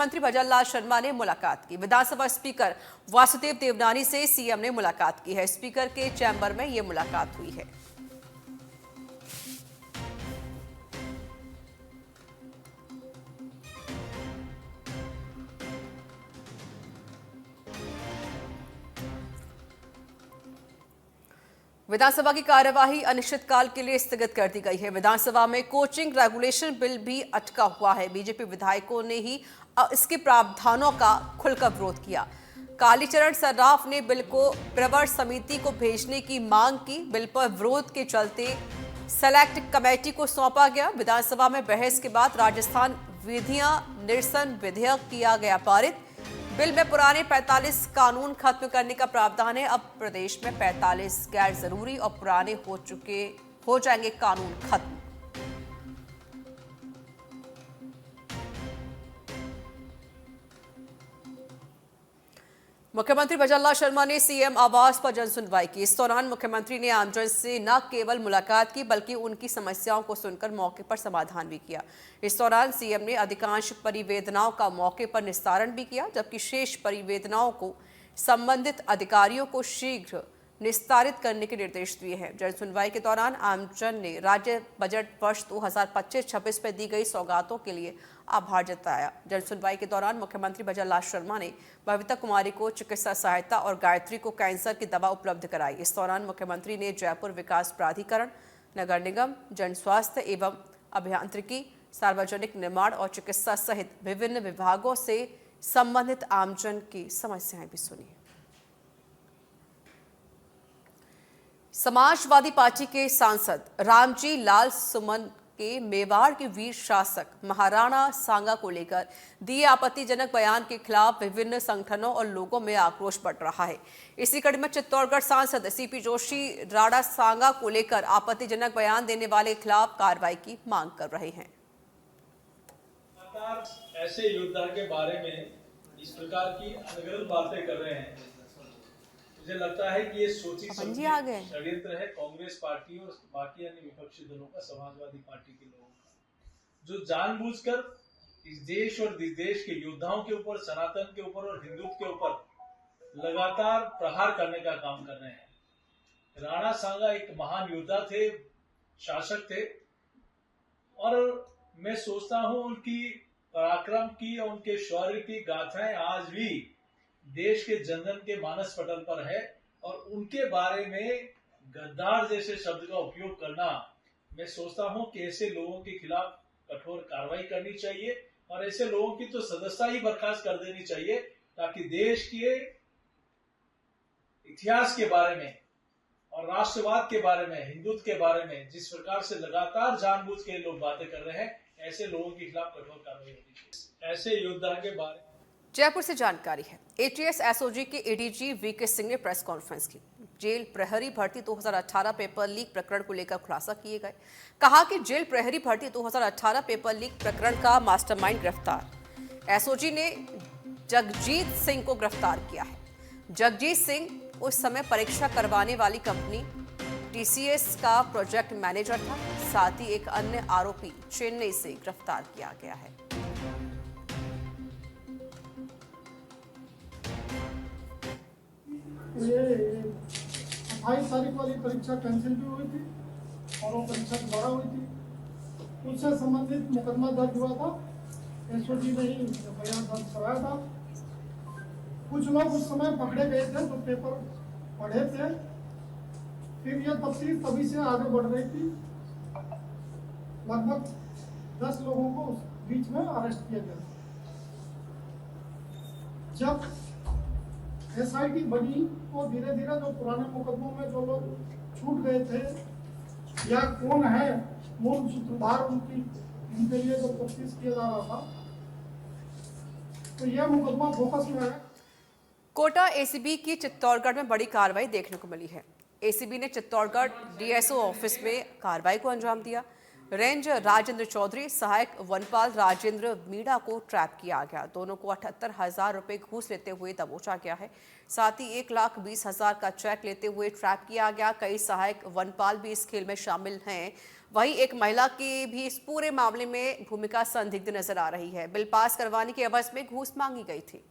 मुख्यमंत्री भजनलाल शर्मा ने मुलाकात की। विधानसभा स्पीकर वासुदेव देवनानी से सीएम ने मुलाकात की है। स्पीकर के चैम्बर में यह मुलाकात हुई है। विधानसभा की कार्यवाही अनिश्चितकाल के लिए स्थगित कर दी गई है। विधानसभा में कोचिंग रेगुलेशन बिल भी अटका हुआ है। बीजेपी विधायकों ने ही इसके प्रावधानों का खुलकर विरोध किया। कालीचरण सर्राफ ने बिल को प्रवर समिति को भेजने की मांग की। बिल पर विरोध के चलते सेलेक्ट कमेटी को सौंपा गया। विधानसभा में बहस के बाद राजस्थान विधियां निरसन विधेयक किया गया पारित। बिल में पुराने 45 कानून खत्म करने का प्रावधान है। अब प्रदेश में 45 गैर जरूरी और पुराने हो जाएंगे कानून खत्म। मुख्यमंत्री भजनलाल शर्मा ने सीएम आवास पर जन सुनवाई की। इस दौरान मुख्यमंत्री ने आमजन से न केवल मुलाकात की बल्कि उनकी समस्याओं को सुनकर मौके पर समाधान भी किया। इस दौरान सीएम ने अधिकांश परिवेदनाओं का मौके पर निस्तारण भी किया, जबकि शेष परिवेदनाओं को संबंधित अधिकारियों को शीघ्र निस्तारित करने के निर्देश दिए हैं। जन सुनवाई के दौरान आमजन ने राज्य बजट वर्ष 2025-26 में दी गई सौगातों के लिए आभार जताया। जन सुनवाई के दौरान मुख्यमंत्री भजनलाल शर्मा ने बबीता कुमारी को चिकित्सा सहायता और गायत्री को कैंसर की दवा उपलब्ध कराई। इस दौरान मुख्यमंत्री ने जयपुर विकास प्राधिकरण, नगर निगम, जन स्वास्थ्य एवं अभियांत्रिकी, सार्वजनिक निर्माण और चिकित्सा सहित विभिन्न विभागों से संबंधित आमजन की समस्याएं भी सुनी। समाजवादी पार्टी के सांसद रामजी लाल सुमन के मेवाड़ के वीर शासक महाराणा सांगा को लेकर दिए आपत्तिजनक बयान के खिलाफ विभिन्न संगठनों और लोगों में आक्रोश बढ़ रहा है। इसी कड़ी में चित्तौड़गढ़ सांसद सीपी जोशी राणा सांगा को लेकर आपत्तिजनक बयान देने वाले के खिलाफ कार्रवाई की मांग कर रहे हैं। ऐसे योद्धा के बारे में इस प्रकार की अनगढ़ बातें कर रहे हैं, मुझे लगता है कि ये सोची समझी षड्यंत्र है कांग्रेस पार्टी और बाकी अन्य विपक्षी दलों का, समाजवादी पार्टी के लोगों का, जो जानबूझकर इस देश और देश के योद्धाओं के ऊपर, सनातन के ऊपर और हिंदुत्व के ऊपर लगातार प्रहार करने का काम कर रहे हैं। राणा सांगा एक महान योद्धा थे, शासक थे, और मैं सोचता हूं उनकी पराक्रम की और उनके शौर्य की गाथाएं आज भी देश के जनजन के मानस पटल पर है, और उनके बारे में गद्दार जैसे शब्द का उपयोग करना, मैं सोचता हूं कि ऐसे लोगों के खिलाफ कठोर कार्रवाई करनी चाहिए और ऐसे लोगों की तो सदस्यता ही बर्खास्त कर देनी चाहिए, ताकि देश के इतिहास के बारे में और राष्ट्रवाद के बारे में, हिंदुत्व के बारे में जिस प्रकार से लगातार जानबूझ के लोग बातें कर रहे हैं, ऐसे लोगों के खिलाफ कठोर कार्रवाई होनी चाहिए। ऐसे योद्धा के बारे में जयपुर से जानकारी है। एटीएस एसओजी के एडीजी वीके सिंह ने प्रेस कॉन्फ्रेंस की। जेल प्रहरी भर्ती 2018 पेपर लीक प्रकरण को लेकर खुलासा किए गए। कहा कि जेल प्रहरी भर्ती 2018 पेपर लीक प्रकरण का मास्टरमाइंड गिरफ्तार। एसओजी ने जगजीत सिंह को गिरफ्तार किया है। जगजीत सिंह उस समय परीक्षा करवाने वाली कंपनी टीसीएस का प्रोजेक्ट मैनेजर था। साथ ही एक अन्य आरोपी चेन्नई से गिरफ्तार किया गया है। 28 तारीख वाली परीक्षा कैंसिल भी हुई थी और वो परीक्षा दोबारा हुई थी। उससे संबंधित मुकदमा दर्ज हुआ था, एसओजी ने ही एफआईआर दर्ज कराया था। कुछ लोग उस समय पकड़े गए थे तो पेपर पढ़े थे, फिर यह तफ्तीश तभी से आगे बढ़ रही थी। लगभग 10 लोगों को उस बीच में अरेस्ट किया गया। जब एसआईटी बनी तो धीरे धीरे जो पुराने मुकदमों में जो लोग छूट गए थे या कौन है मूल सूत्रधार उनके लिए जो तफ्तीश किया जा रहा था, तो यह मुकदमा फोकस में है। कोटा एसीबी की चित्तौड़गढ़ में बड़ी कार्रवाई देखने को मिली है। एसीबी ने चित्तौड़गढ़ डीएसओ ऑफिस में कार्रवाई को अंजाम दिया। रेंज राजेंद्र चौधरी, सहायक वनपाल राजेंद्र मीणा को ट्रैप किया गया। दोनों को 78,000 रुपए घूस लेते हुए दबोचा गया है। साथ ही 1,20,000 का चेक लेते हुए ट्रैप किया गया। कई सहायक वनपाल भी इस खेल में शामिल हैं। वहीं एक महिला की भी इस पूरे मामले में भूमिका संदिग्ध नजर आ रही है। बिल पास करवाने के एवज में घूस मांगी गई थी।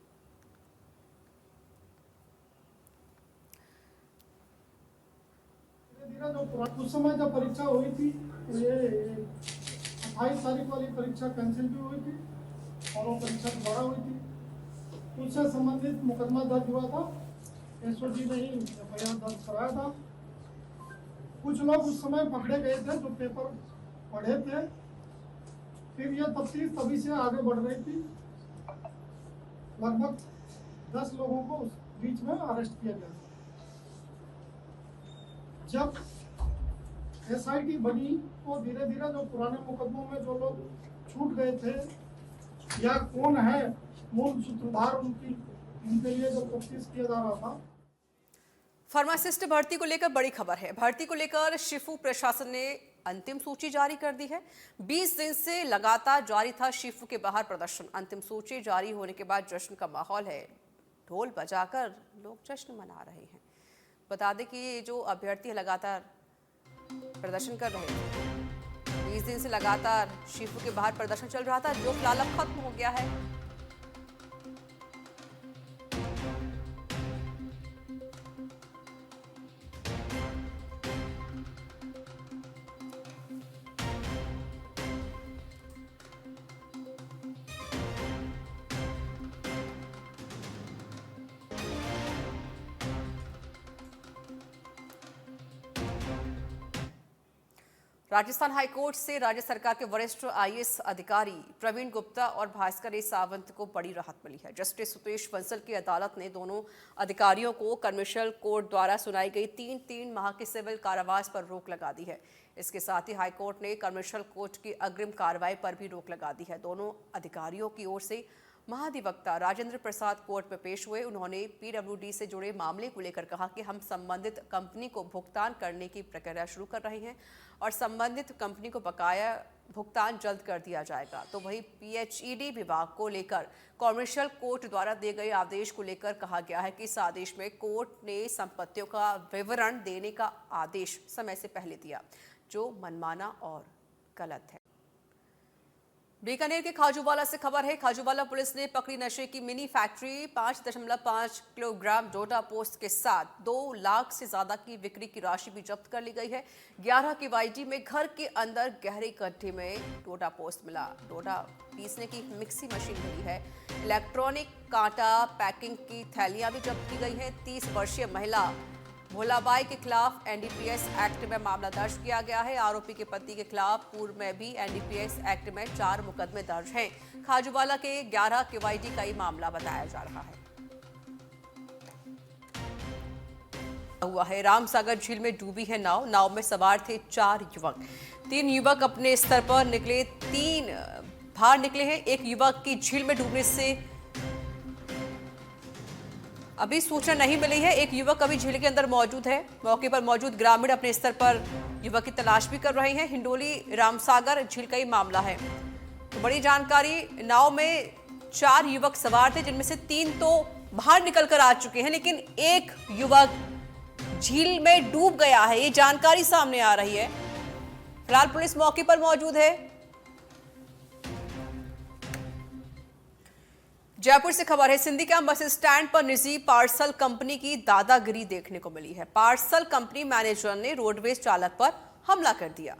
उस समय जब परीक्षा हुई थी ये 28 तारीख वाली परीक्षा कैंसिल भी हुई थी और वो परीक्षा दोबारा हुई थी। उससे संबंधित मुकदमा दर्ज हुआ था, एसओजी ने ही एफआईआर दर्ज कराया था। कुछ लोग उस समय पकड़े गए थे जो पेपर पढ़े थे। फिर यह तफ्तीश तभी से आगे बढ़ रही थी। लगभग 10 लोगों को उस बीच में अरेस्ट किया गया। जब एसआईटी बनी तो धीरे धीरे जो पुराने मुकदमों में जो लोग छूट गए थे या कौन है मूल सूत्रधार उनके लिए जो तफ्तीश किया जा रहा था। फार्मासिस्ट भर्ती को लेकर बड़ी खबर है। भर्ती को लेकर शिफू प्रशासन ने अंतिम सूची जारी कर दी है। 20 दिन से लगातार जारी था शिफू के बाहर प्रदर्शन। अंतिम सूची जारी होने के बाद जश्न का माहौल है। ढोल बजाकर लोग जश्न मना रहे हैं। बता दें कि ये जो अभ्यर्थी है लगातार प्रदर्शन कर रहे थे। 20 दिन से लगातार शिफू के बाहर प्रदर्शन चल रहा था, जो फिलहाल अब खत्म हो गया है। राजस्थान हाईकोर्ट से राज्य सरकार के वरिष्ठ आईएएस अधिकारी प्रवीण गुप्ता और भास्कर ए सावंत को बड़ी राहत मिली है। जस्टिस सुतेश बंसल की अदालत ने दोनों अधिकारियों को कमर्शियल कोर्ट द्वारा सुनाई गई 3 माह के सिविल कारावास पर रोक लगा दी है। इसके साथ ही हाईकोर्ट ने कमर्शियल कोर्ट की अग्रिम कार्रवाई पर भी रोक लगा दी है। दोनों अधिकारियों की ओर से महाधिवक्ता राजेंद्र प्रसाद कोर्ट में पेश हुए। उन्होंने पीडब्ल्यूडी से जुड़े मामले को लेकर कहा कि हम संबंधित कंपनी को भुगतान करने की प्रक्रिया शुरू कर रहे हैं और संबंधित कंपनी को बकाया भुगतान जल्द कर दिया जाएगा। तो वहीं पीएचईडी विभाग को लेकर कमर्शियल कोर्ट द्वारा दिए गए आदेश को लेकर कहा गया है कि इस आदेश में कोर्ट ने संपत्तियों का विवरण देने का आदेश समय से पहले दिया, जो मनमाना और गलत है। बीकानेर के खाजूवाला से खबर है। खाजूवाला पुलिस ने पकड़ी नशे की मिनी फैक्ट्री। 5.5 किलोग्राम डोडा पोस्ट के साथ 2 लाख से ज्यादा की बिक्री की राशि भी जब्त कर ली गई है। 11 की वाईडी में घर के अंदर गहरे गड्ढे में डोडा पोस्ट मिला। डोडा पीसने की मिक्सी मशीन मिली है। इलेक्ट्रॉनिक कांटा पैकिंग की थैलियां भी जब्त की गई है। 30 वर्षीय महिला भोलाबाई के खिलाफ एनडीपीएस एक्ट में मामला दर्ज किया गया है। आरोपी के पति के खिलाफ पूर्व में भी एनडीपीएस एक्ट में 4 मुकदमे दर्ज हैं। खाजूवाला के 11 केवाईडी का ही मामला बताया जा रहा है। हुआ है रामसागर झील में डूबी है नाव में सवार थे 4 युवक। 3 युवक अपने स्तर पर निकले, 3 बाहर निकले हैं। एक युवक की झील में डूबने से अभी सूचना नहीं मिली है। एक युवक अभी झील के अंदर मौजूद है। मौके पर मौजूद ग्रामीण अपने स्तर पर युवक की तलाश भी कर रहे हैं। हिंडोली रामसागर झील का ही मामला है। तो बड़ी जानकारी, नाव में 4 युवक सवार थे, जिनमें से 3 तो बाहर निकल कर आ चुके हैं, लेकिन एक युवक झील में डूब गया है। ये जानकारी सामने आ रही है। फिलहाल पुलिस मौके पर मौजूद है। जयपुर से खबर है। सिंधिका बस स्टैंड पर निजी पार्सल कंपनी की दादागिरी देखने को मिली है। पार्सल कंपनी मैनेजर ने रोडवेज चालक पर हमला कर दिया।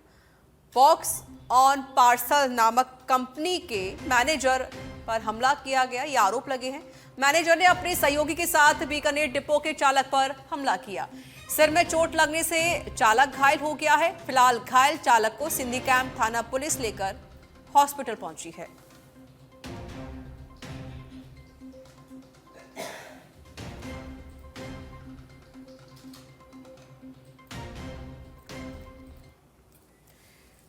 बॉक्स ऑन पार्सल नामक कंपनी के मैनेजर पर हमला किया गया, ये आरोप लगे हैं। मैनेजर ने अपने सहयोगी के साथ बीकानेर डिपो के चालक पर हमला किया। सिर में चोट लगने से चालक घायल हो गया है। फिलहाल घायल चालक को सिंधी कैंप थाना पुलिस लेकर हॉस्पिटल पहुंची है।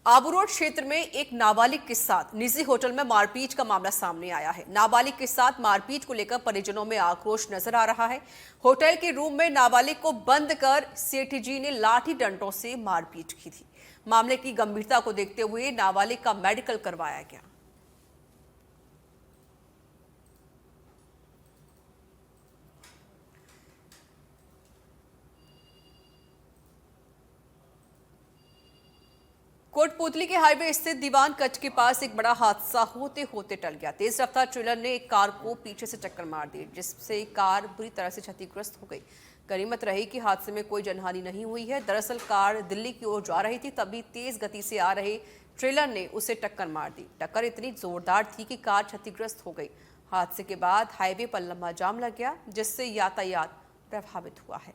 आबू रोड क्षेत्र में एक नाबालिग के साथ निजी होटल में मारपीट का मामला सामने आया है। नाबालिग के साथ मारपीट को लेकर परिजनों में आक्रोश नजर आ रहा है। होटल के रूम में नाबालिग को बंद कर सेठजी ने लाठी डंडों से मारपीट की थी। मामले की गंभीरता को देखते हुए नाबालिग का मेडिकल करवाया गया। कोटपुतली के हाईवे स्थित दीवान कट के पास एक बड़ा हादसा होते होते टल गया। तेज रफ्तार ट्रेलर ने एक कार को पीछे से टक्कर मार दी, जिससे कार बुरी तरह से क्षतिग्रस्त हो गई। गनीमत रही कि हादसे में कोई जनहानि नहीं हुई है। दरअसल कार दिल्ली की ओर जा रही थी, तभी तेज गति से आ रहे ट्रेलर ने उसे टक्कर मार दी। टक्कर इतनी जोरदार थी कि कार क्षतिग्रस्त हो गई। हादसे के बाद हाईवे पर लंबा जाम लग गया, जिससे यातायात प्रभावित हुआ है।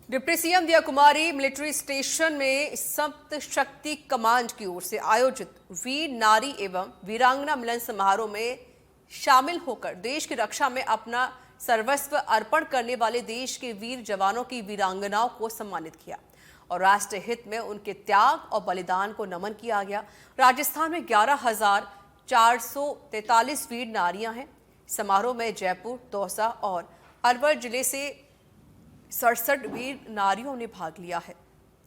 डिप्टी सीएम दिया कुमारी मिलिट्री स्टेशन में सप्त शक्ति कमांड की ओर से आयोजित वीर नारी एवं वीरांगना मिलन समारोह में शामिल होकर देश की रक्षा में अपना सर्वस्व अर्पण करने वाले देश के वीर जवानों की वीरांगनाओं को सम्मानित किया और राष्ट्र हित में उनके त्याग और बलिदान को नमन किया गया। राजस्थान में 11,443 वीर नारियां हैं। समारोह में जयपुर, दौसा और अलवर जिले से 67 वीर नारियों ने भाग लिया है।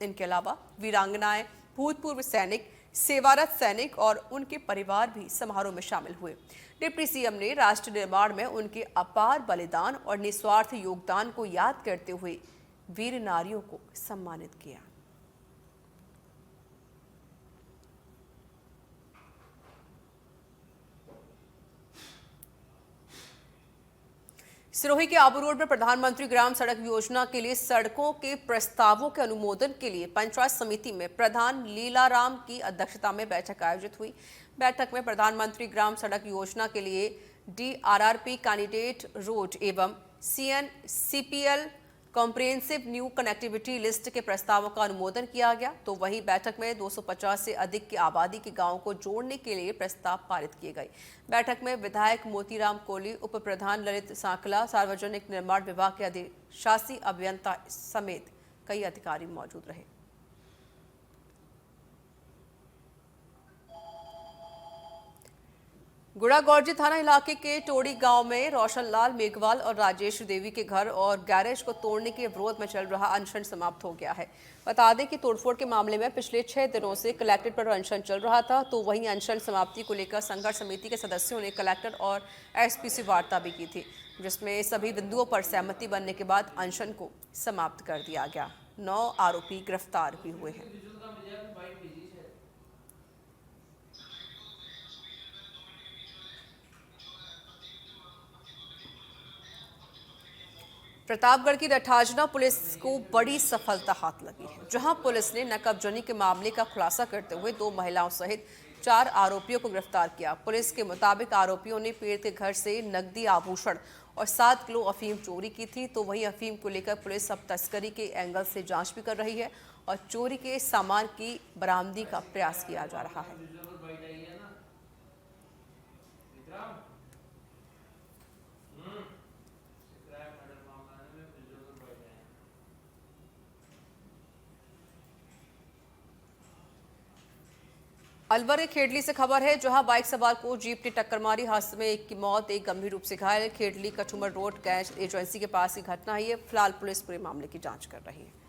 इनके अलावा वीरांगनाएं, भूतपूर्व सैनिक, सेवारत सैनिक और उनके परिवार भी समारोह में शामिल हुए। डिप्टी सीएम ने राष्ट्र निर्माण में उनके अपार बलिदान और निस्वार्थ योगदान को याद करते हुए वीर नारियों को सम्मानित किया। सिरोही के आबू रोड में प्रधानमंत्री ग्राम सड़क योजना के लिए सड़कों के प्रस्तावों के अनुमोदन के लिए पंचायत समिति में प्रधान लीलाराम की अध्यक्षता में बैठक आयोजित हुई। बैठक में प्रधानमंत्री ग्राम सड़क योजना के लिए DRRP कैंडिडेट रोड एवं CNCPL comprehensive new connectivity list के प्रस्तावों का अनुमोदन किया गया। तो वहीं बैठक में 250 से अधिक की आबादी के गांवों को जोड़ने के लिए प्रस्ताव पारित किए गए। बैठक में विधायक मोतीराम कोहली, उप प्रधान ललित सांकला, सार्वजनिक निर्माण विभाग के अधिशासी अभियंता समेत कई अधिकारी मौजूद रहे। गुड़ागौरजी थाना इलाके के टोड़ी गांव में रोशन लाल मेघवाल और राजेश देवी के घर और गैरेज को तोड़ने के विरोध में चल रहा अनशन समाप्त हो गया है। बता दें कि तोड़फोड़ के मामले में पिछले 6 दिनों से कलेक्ट्रेट पर अनशन चल रहा था। तो वहीं अनशन समाप्ति को लेकर संघर्ष समिति के सदस्यों ने कलेक्टर और एसपी से वार्ता भी की थी, जिसमें सभी बिंदुओं पर सहमति बनने के बाद अनशन को समाप्त कर दिया गया। 9 आरोपी गिरफ्तार भी हुए हैं। प्रतापगढ़ की रठाजना पुलिस को बड़ी सफलता हाथ लगी है, जहां पुलिस ने नकबजनी के मामले का खुलासा करते हुए 2 महिलाओं सहित 4 आरोपियों को गिरफ्तार किया। पुलिस के मुताबिक आरोपियों ने पीड़ित के घर से नकदी, आभूषण और 7 किलो अफीम चोरी की थी। तो वहीं अफीम को लेकर पुलिस अब तस्करी के एंगल से जांच भी कर रही है और चोरी के सामान की बरामदगी का प्रयास किया जा रहा है। अलवर के खेडली से खबर है, जहां बाइक सवार को जीप ने टक्कर मारी। हादसे में एक की मौत, एक गंभीर रूप से घायल। Khedli kachumber road gas agency के पास की घटना है। फिलहाल पुलिस पूरे मामले की जांच कर रही है।